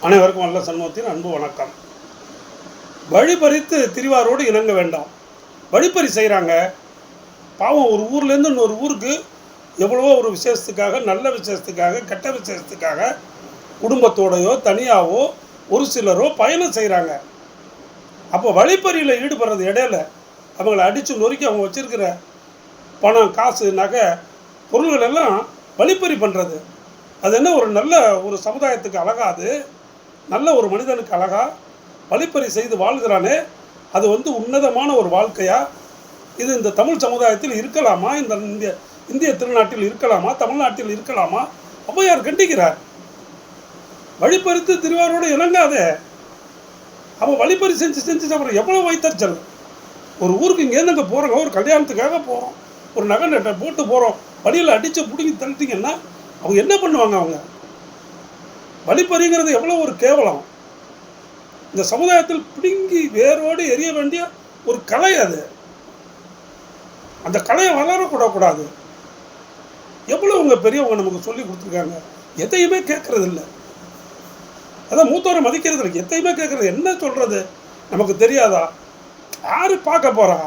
அனைவருக்கும் நல்ல சண்முகத்தின் அன்பு வணக்கம். வழிபறித்து திரிவாரோடு இணங்க வேண்டாம். வழிப்பறி செய்கிறாங்க. பாவம், ஒரு ஊர்லேருந்து இன்னொரு ஊருக்கு எவ்வளவோ ஒரு விசேஷத்துக்காக, நல்ல விசேஷத்துக்காக, கெட்ட விசேஷத்துக்காக குடும்பத்தோடையோ தனியாகவோ ஒரு சிலரோ பயணம் செய்கிறாங்க. அப்போ வழிப்பறியில் ஈடுபடுறது இடையில அவங்கள அடித்து நொறுக்கி அவங்க வச்சுருக்கிற பணம், காசு, நகை, பொருள்கள் எல்லாம் வழிப்பறி பண்ணுறது, அது என்ன ஒரு நல்ல ஒரு சமுதாயத்துக்கு அழகாது? நல்ல ஒரு மனிதனுக்கு அழகா? வழிப்பறி செய்து வாழ்கிறானே, அது உன்னதமான ஒரு வாழ்க்கையா? இது இந்த தமிழ் சமுதாயத்தில் இருக்கலாமா? இந்த இந்திய திருநாட்டில் இருக்கலாமா? தமிழ்நாட்டில் இருக்கலாமா? ஔவையார் கண்டிக்கிறார். வழிப்பறித்து திருவாரோடு இணங்காதே. அவன் வழிப்பறி செஞ்சு அப்புறம் எவ்வளோ வைத்தறிச்சல். ஒரு ஊருக்கு இங்கேருந்து அங்கே போகிறோங்க, ஒரு கல்யாணத்துக்காக போகிறோம், ஒரு நகை நட்டை போட்டு போகிறோம், வழியில் அடித்து பிடுங்கி தள்ளிட்டிங்கன்னா அவங்க என்ன பண்ணுவாங்க? அவங்க வழிப்பறிங்கிறது எவ்வளோ ஒரு கேவலம். இந்த சமுதாயத்தில் பிடுங்கி வேரோடு எரிய வேண்டிய ஒரு கலை அது. அந்த கலையை வளரக்கூடாது. எவ்வளோங்க பெரியவங்க நமக்கு சொல்லி கொடுத்துருக்காங்க. எதையுமே கேட்கறது இல்லை. அதான் மூத்தவரை மதிக்கிறது இல்லை. எதையுமே கேட்கறது. என்ன சொல்கிறது நமக்கு தெரியாதா? யாரு பார்க்க போகிறா?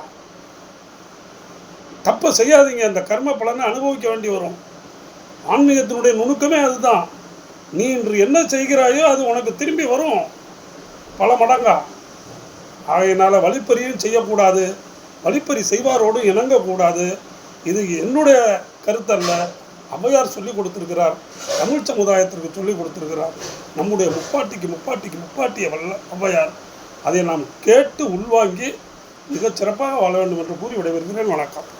தப்பை செய்யாதீங்க. அந்த கர்ம பலனை அனுபவிக்க வேண்டி வரும். ஆன்மீகத்தினுடைய நுணுக்கமே அதுதான். நீ இன்று என்ன செய்கிறாயோ அது உனக்கு திரும்பி வரும் பல மடங்கா. ஆகையினால் வழிப்பறியும் செய்யக்கூடாது, வழிப்பறி செய்வாரோடும் இணங்கக்கூடாது. இது என்னுடைய கருத்தல்ல. ஔவையார் சொல்லி கொடுத்துருக்கிறார், தமிழ் சமுதாயத்திற்கு சொல்லி கொடுத்துருக்கிறார். நம்முடைய முப்பாட்டிய ஔவையார். அதை நாம் கேட்டு உள்வாங்கி மிகச் சிறப்பாக வாழ வேண்டும் என்று கூறி விடைபெறுகிறேன். வணக்கம்.